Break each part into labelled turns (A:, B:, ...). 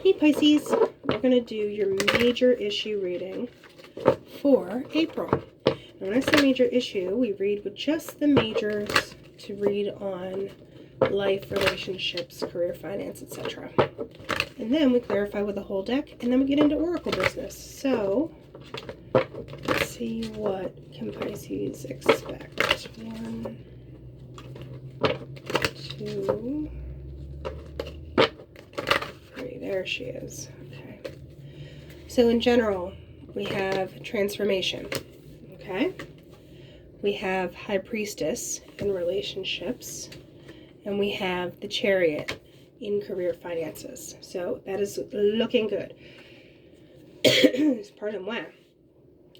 A: Hey Pisces, we're going to do your major issue reading for April. And when I say major issue, we read with just the majors to read on life, relationships, career, finance, etc. And then we clarify with the whole deck, and then we get into oracle business. So, let's see what can Pisces expect. 1, 2, 3. There she is. Okay. So in general, we have transformation. Okay. We have High Priestess in relationships, and we have the Chariot in career finances. So that is looking good. Pardon, wow.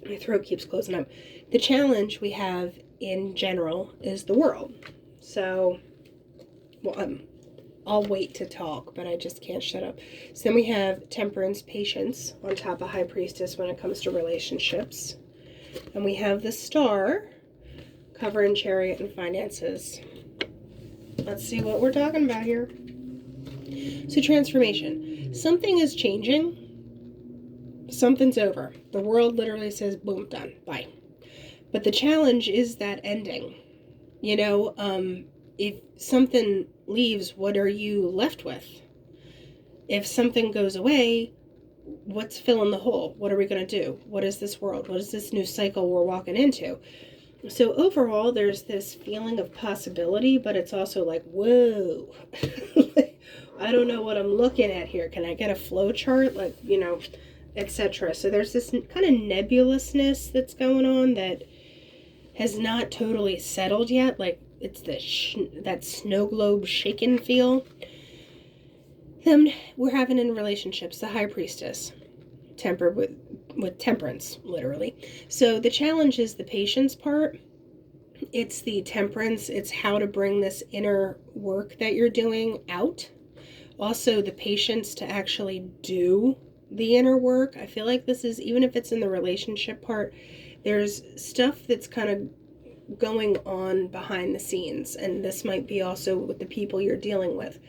A: My throat keeps closing up. The challenge we have in general is the world. So, well, I'll wait to talk, but I just can't shut up. So then we have Temperance, Patience on top of High Priestess when it comes to relationships. And we have the Star covering Chariot and finances. Let's see what we're talking about here. So transformation. Something is changing. Something's over. The world literally says, boom, done, bye. But the challenge is that ending. You know, if something leaves, what are you left with? If something goes away, what's filling the hole? What are we going to do? What is this world? What is this new cycle we're walking into? So overall, there's this feeling of possibility, but it's also like, whoa, I don't know what I'm looking at here. Can I get a flow chart? Like, you know, etc. So there's this kind of nebulousness that's going on that has not totally settled yet. Like it's that snow globe shaken feel. Then we're having in relationships the High Priestess, tempered with temperance, literally. So the challenge is the patience part. It's the temperance. It's how to bring this inner work that you're doing out. Also the patience to actually do the inner work. I feel like this is, even if it's in the relationship part, there's stuff that's kind of going on behind the scenes, and this might be also with the people you're dealing with.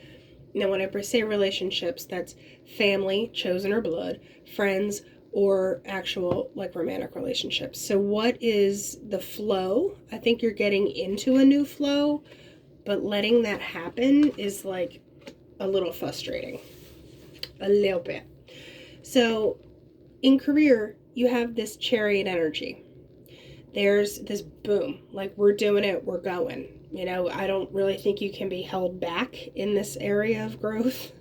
A: Now when I say relationships, that's family, chosen or blood, friends, or actual like romantic relationships. So what is the flow? I think you're getting into a new flow, but letting that happen is like a little frustrating, a little bit. So in career, you have this Chariot energy. There's this boom, like we're doing it, we're going. You know, I don't really think you can be held back in this area of growth.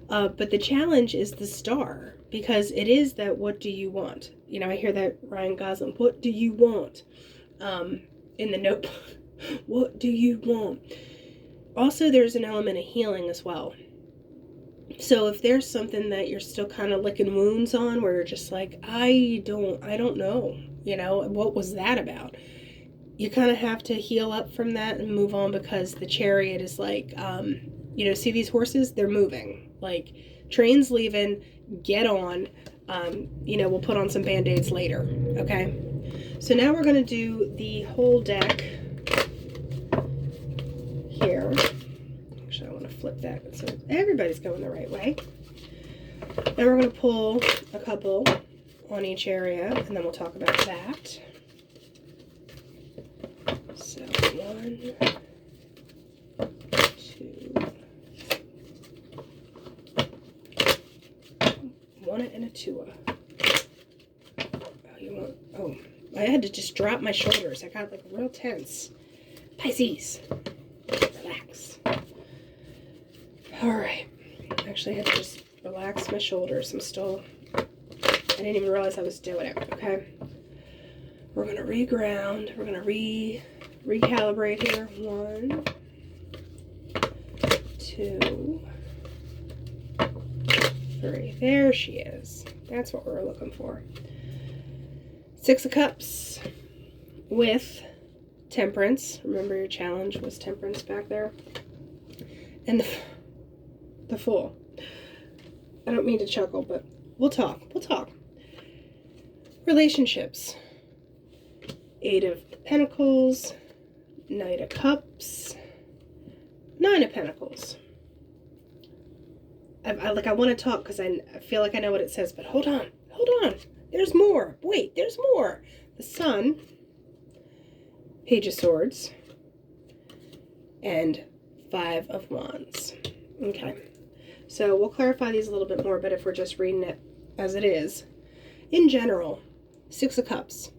A: But the challenge is the Star, because it is that what do you want? You know, I hear that Ryan Gosling, what do you want? In the Notebook, what do you want? Also, there's an element of healing as well. So if there's something that you're still kind of licking wounds on, where you're just like, I don't know, you know, what was that about? You kind of have to heal up from that and move on, because the Chariot is like, you know, see these horses? They're moving. Like, train's leaving, get on. You know, we'll put on some Band-Aids later, okay? So now we're going to do the whole deck here. Actually, I want to flip that so everybody's going the right way. Then we're going to pull a couple on each area, and then we'll talk about that. So 1, 2, 1 and a 2. Oh, I had to just drop my shoulders. I got like real tense. Pisces, relax. All right. Actually, I had to just relax my shoulders. I didn't even realize I was doing it. Okay. We're going to reground. We're going to recalibrate here. 1, 2, 3. There she is. That's what we're looking for. 6 of Cups with Temperance. Remember your challenge was Temperance back there. And the Fool. I don't mean to chuckle, but we'll talk. Relationships. 8 of Pentacles, Knight of Cups, 9 of Pentacles. I want to talk because I feel like I know what it says, but hold on. There's more. Wait, there's more. The Sun, Page of Swords, and 5 of Wands. Okay. So we'll clarify these a little bit more, but if we're just reading it as it is, in general, 6 of Cups.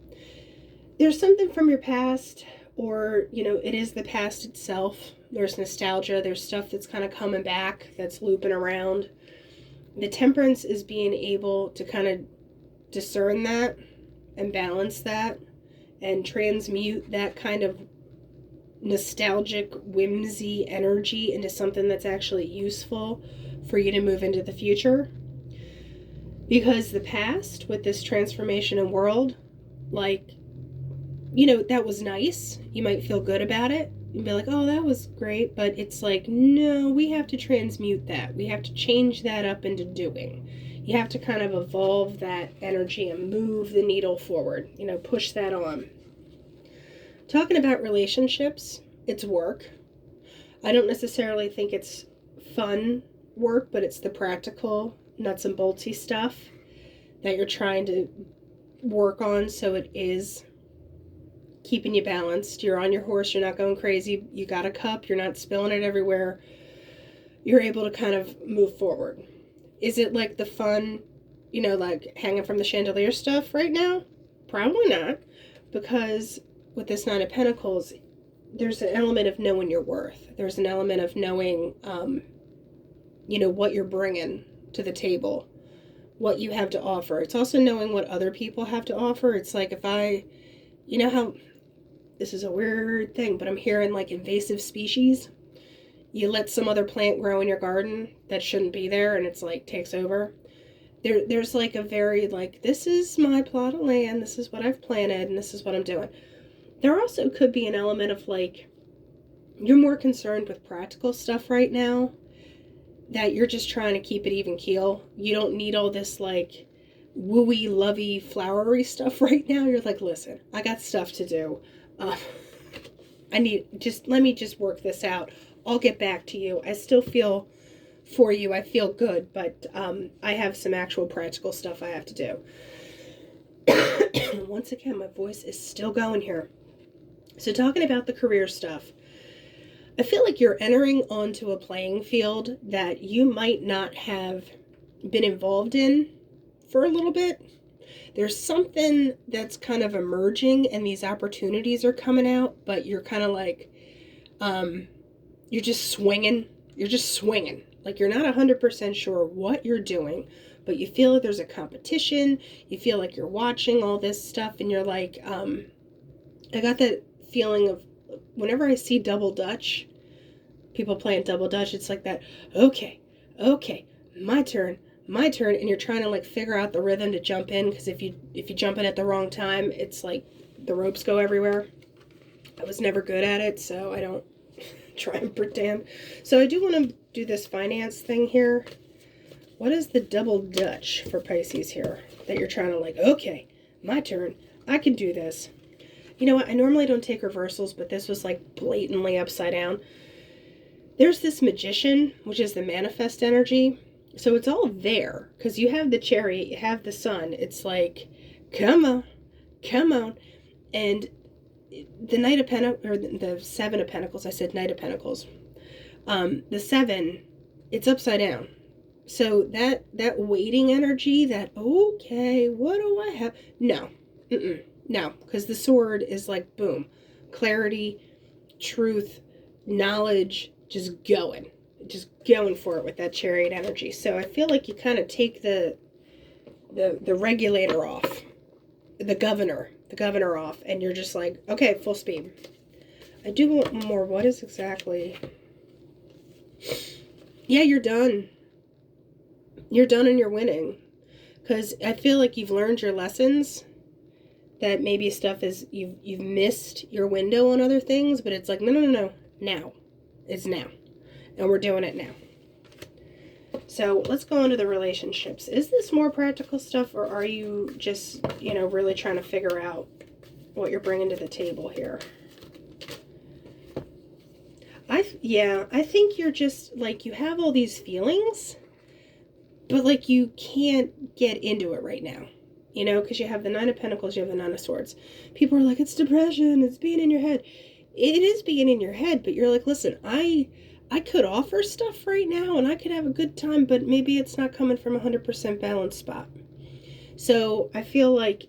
A: There's something from your past, or, it is the past itself. There's nostalgia. There's stuff that's kind of coming back, that's looping around. The Temperance is being able to kind of discern that and balance that and transmute that kind of nostalgic whimsy energy into something that's actually useful for you to move into the future. Because the past, with this transformation in world, that was nice. You might feel good about it. You'd be like, oh, that was great. But it's like, no, we have to transmute that. We have to change that up into doing. You have to kind of evolve that energy and move the needle forward. Push that on. Talking about relationships, it's work. I don't necessarily think it's fun work, but it's the practical, nuts and boltsy stuff that you're trying to work on, so it is keeping you balanced. You're on your horse, you're not going crazy, you got a cup, you're not spilling it everywhere. You're able to kind of move forward. Is it like the fun, like hanging from the chandelier stuff right now? Probably not, because with this 9 of Pentacles, there's an element of knowing your worth. There's an element of knowing, what you're bringing to the table, what you have to offer. It's also knowing what other people have to offer. It's like if how, this is a weird thing, but I'm hearing like invasive species. You let some other plant grow in your garden that shouldn't be there, and it's like takes over. There's like a very like, this is my plot of land, this is what I've planted, and this is what I'm doing. There also could be an element of like, you're more concerned with practical stuff right now, that you're just trying to keep it even keel. You don't need all this like wooey, lovey, flowery stuff right now. You're like, listen, I got stuff to do. Let me just work this out. I'll get back to you. I still feel for you. I feel good, but I have some actual practical stuff I have to do. Once again, my voice is still going here. So talking about the career stuff, I feel like you're entering onto a playing field that you might not have been involved in for a little bit. There's something that's kind of emerging and these opportunities are coming out, but you're kind of like, you're just swinging. Like you're not 100% sure what you're doing, but you feel like there's a competition. You feel like you're watching all this stuff and you're like, I got that feeling of whenever I see double dutch, people playing double dutch, it's like that, okay, my turn, and you're trying to like figure out the rhythm to jump in, because if you jump in at the wrong time, it's like the ropes go everywhere. I was never good at it, so I don't try and pretend. So I do want to do this finance thing here. What is the double dutch for Pisces here that you're trying to like, okay, my turn, I can do this. You know what, I normally don't take reversals, but this was like blatantly upside down. There's this Magician, which is the manifest energy. So it's all there, because you have the Chariot, you have the Sun. It's like, come on. And the Knight of Pentacles, or the 7 of Pentacles, I said Knight of Pentacles. The 7, it's upside down. So that waiting energy, that, okay, what do I have? No, no, because the sword is like, boom, clarity, truth, knowledge, just going for it with that Chariot energy. So I feel like you kind of take the regulator off, the governor off, and you're just like, okay, full speed. I do want more. What is exactly? Yeah, you're done. You're done and you're winning. Because I feel like you've learned your lessons. That maybe stuff is, you've missed your window on other things, but it's like, no. Now. It's now. And we're doing it now. So let's go into the relationships. Is this more practical stuff, or are you just, really trying to figure out what you're bringing to the table here? I think you're just, like, you have all these feelings, but like you can't get into it right now, you know, because you have the Nine of Pentacles, you have the Nine of Swords. People are like, it's depression, it's being in your head. It is being in your head, but you're like, listen, I could offer stuff right now and I could have a good time, but maybe it's not coming from 100% balanced spot. So I feel like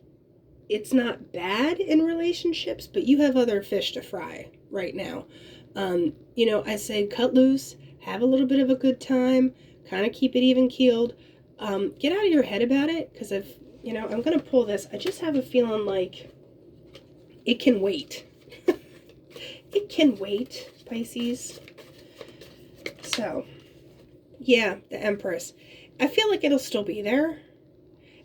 A: it's not bad in relationships, but you have other fish to fry right now. You know, I say cut loose, have a little bit of a good time, kind of keep it even keeled. Get out of your head about it, because if, you know, I'm going to pull this. I just have a feeling like it can wait. It can wait, Pisces. So, yeah, the Empress. I feel like it'll still be there.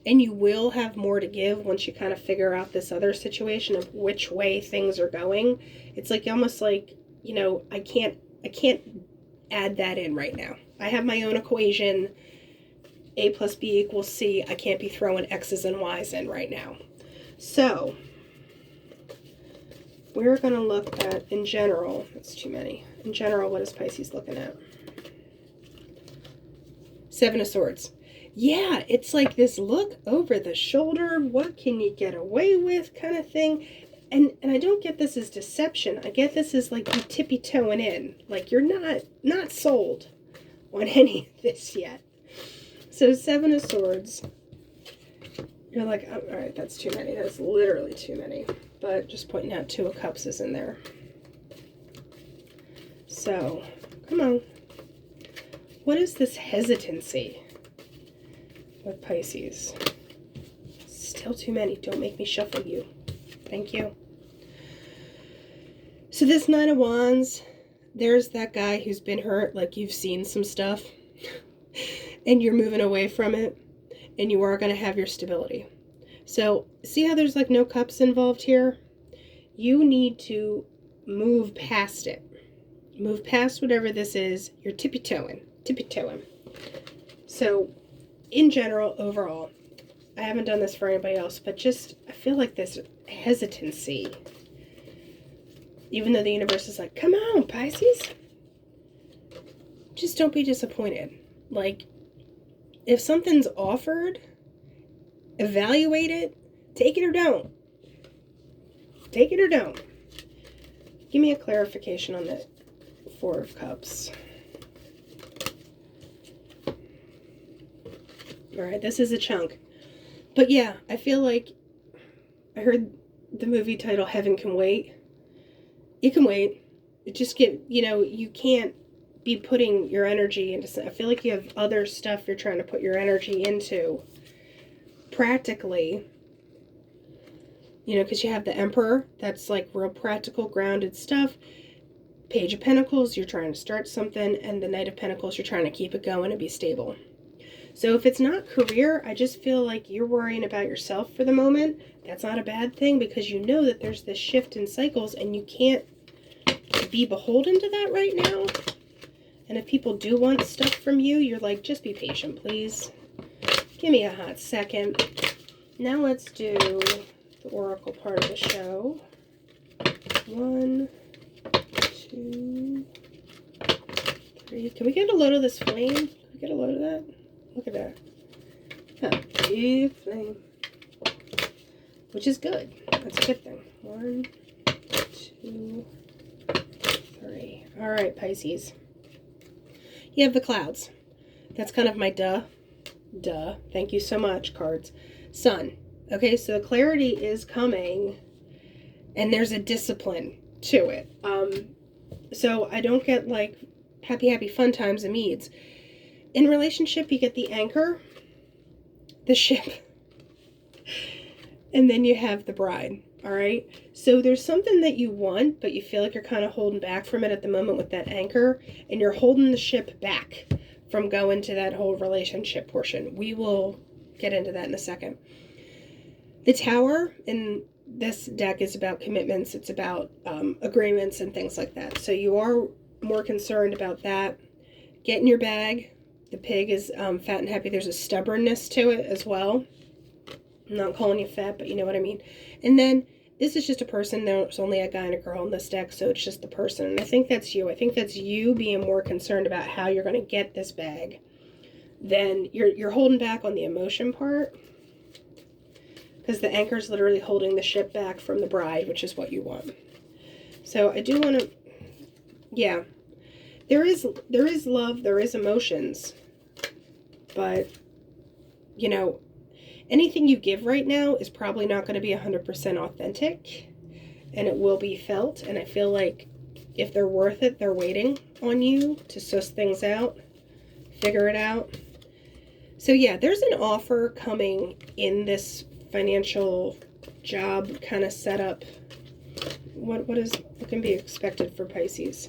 A: And you will have more to give once you kind of figure out this other situation of which way things are going. It's like almost like, you know, I can't add that in right now. I have my own equation. A plus B equals C. I can't be throwing X's and Y's in right now. So, we're going to look at, in general, that's too many. In general, what is Pisces looking at? Seven of Swords. Yeah, it's like this look over the shoulder, what can you get away with kind of thing. And I don't get this as deception. I get this as like you tippy-toeing in. Like you're not sold on any of this yet. So Seven of Swords. You're like, oh, all right, that's too many. That's literally too many. But just pointing out Two of Cups is in there. So, come on. What is this hesitancy with Pisces? Still too many. Don't make me shuffle you. Thank you. So this Nine of Wands, there's that guy who's been hurt, like you've seen some stuff, and you're moving away from it, and you are going to have your stability. So see how there's like no cups involved here? You need to move past it. Move past whatever this is. You're tippy-toeing. So in general, overall, I haven't done this for anybody else, but just, I feel like this hesitancy, even though the universe is like, come on, Pisces, just don't be disappointed. Like, if something's offered, evaluate it, take it or don't. Take it or don't. Give me a clarification on the Four of Cups. All right, this is a chunk. But yeah, I feel like I heard the movie title Heaven Can Wait. It can wait. It just you know, you can't be putting your energy into, I feel like you have other stuff you're trying to put your energy into practically, you know, because you have the Emperor, that's like real practical, grounded stuff. Page of Pentacles, you're trying to start something, and the Knight of Pentacles, you're trying to keep it going and be stable. So if it's not career, I just feel like you're worrying about yourself for the moment. That's not a bad thing, because you know that there's this shift in cycles and you can't be beholden to that right now. And if people do want stuff from you, you're like, just be patient, please. Give me a hot second. Now let's do the Oracle part of the show. 1, 2, 3. Can we get a load of this flame? Can we get a load of that? Look at that. Huh. Big flame. Which is good. That's a good thing. 1, 2, 3. All right, Pisces. You have the clouds. That's kind of my duh. Thank you so much, cards. Sun. Okay, so the clarity is coming, and there's a discipline to it. So I don't get like happy fun times and meads. In relationship, you get the anchor, the ship, and then you have the bride, all right? So there's something that you want, but you feel like you're kind of holding back from it at the moment with that anchor, and you're holding the ship back from going to that whole relationship portion. We will get into that in a second. The Tower in this deck is about commitments. It's about agreements and things like that. So you are more concerned about that. Get in your bag. The pig is fat and happy. There's a stubbornness to it as well. I'm not calling you fat, but you know what I mean. And then this is just a person. There's only a guy and a girl in this deck, so it's just the person. And I think that's you. I think that's you being more concerned about how you're going to get this bag then you're holding back on the emotion part, because the anchor is literally holding the ship back from the bride, which is what you want. So I do want to, yeah, there is love, there is emotions, but, you know, anything you give right now is probably not going to be 100% authentic, and it will be felt. And I feel like if they're worth it, they're waiting on you to suss things out, figure it out. So yeah, there's an offer coming in this financial job kind of setup. What can be expected for Pisces?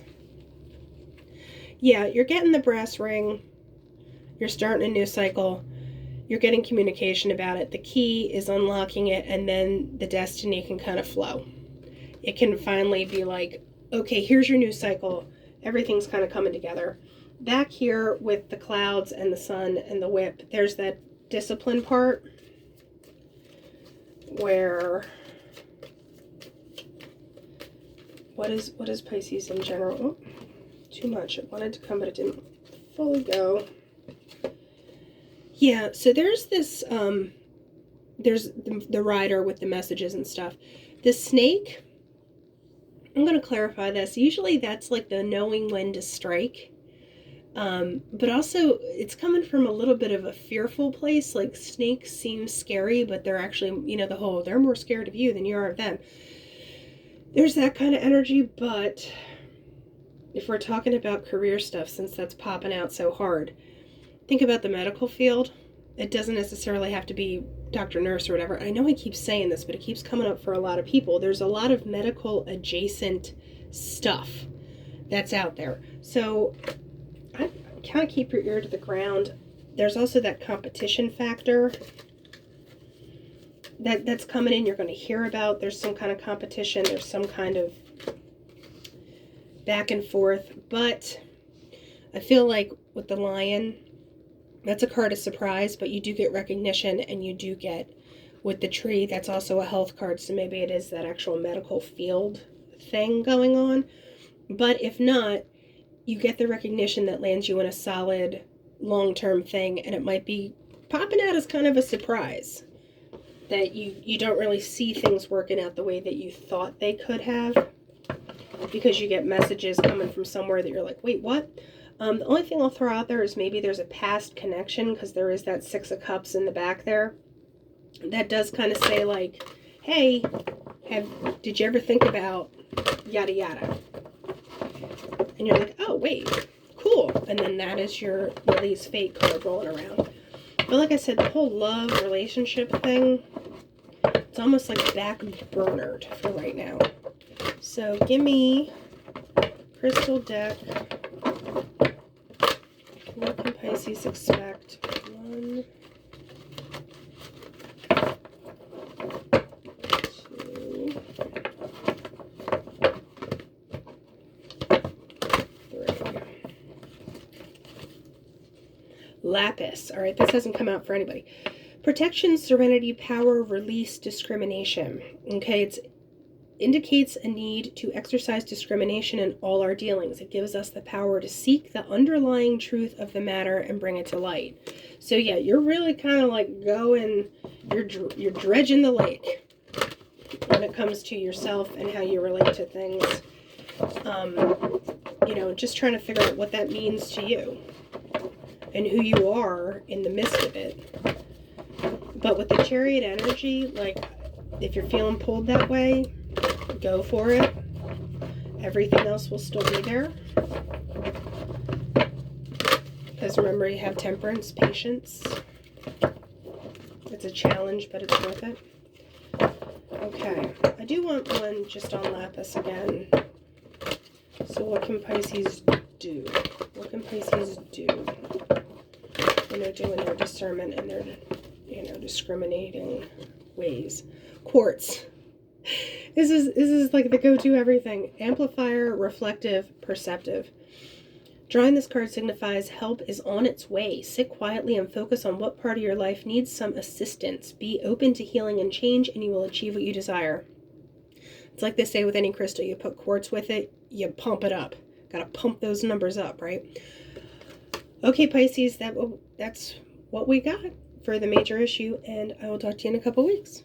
A: Yeah, you're getting the brass ring. You're starting a new cycle. You're getting communication about it. The key is unlocking it, and then the destiny can kind of flow. It can finally be like, okay, here's your new cycle. Everything's kind of coming together. Back here with the clouds and the sun and the whip, there's that discipline part where, what is Pisces in general? Oh, too much. It wanted to come, but it didn't fully go. Yeah, so there's this, there's the rider with the messages and stuff. The snake, I'm going to clarify this. Usually that's like the knowing when to strike. But also it's coming from a little bit of a fearful place. Like snakes seem scary, but they're actually, you know, they're more scared of you than you are of them. There's that kind of energy. But if we're talking about career stuff, since that's popping out so hard, think about the medical field. It doesn't necessarily have to be doctor, nurse, or whatever. I know I keep saying this, but it keeps coming up for a lot of people. There's a lot of medical adjacent stuff that's out there. So I kind of keep your ear to the ground. There's also that competition factor that's coming in. You're going to hear about. There's some kind of competition. There's some kind of back and forth. But I feel like with the Lion, that's a card of surprise, but you do get recognition, and you do get, with the Tree, that's also a health card, so maybe it is that actual medical field thing going on. But if not, you get the recognition that lands you in a solid long-term thing, and it might be popping out as kind of a surprise that you don't really see things working out the way that you thought they could have, because you get messages coming from somewhere that you're like, wait, what? The only thing I'll throw out there is maybe there's a past connection, because there is that Six of Cups in the back there. That does kind of say like, hey, did you ever think about yada yada? And you're like, oh, wait, cool. And then that is your release fate card rolling around. But like I said, the whole love relationship thing, it's almost like back burnered for right now. So give me crystal deck. What can Pisces expect? 1, 2, 3. Lapis. All right, this hasn't come out for anybody. Protection, serenity, power, release, discrimination. Okay, it indicates a need to exercise discrimination in all our dealings. It gives us the power to seek the underlying truth of the matter and bring it to light. So yeah, you're really kind of like going, you're dredging the lake when it comes to yourself and how you relate to things. You know, just trying to figure out what that means to you and who you are in the midst of it. But with the Chariot energy, like, if you're feeling pulled that way, go for it. Everything else will still be there. Because remember, you have temperance, patience. It's a challenge, but it's worth it. Okay. I do want one just on Lapis again. So what can Pisces do? What can Pisces do when they're doing their discernment and their, you know, discriminating ways? Quartz. This is like the go-to everything. Amplifier, reflective, perceptive. Drawing this card signifies help is on its way. Sit quietly and focus on what part of your life needs some assistance. Be open to healing and change, and you will achieve what you desire. It's like they say with any crystal. You put quartz with it, you pump it up. Got to pump those numbers up, right? Okay, Pisces, that will that's what we got for the major issue, and I will talk to you in a couple weeks.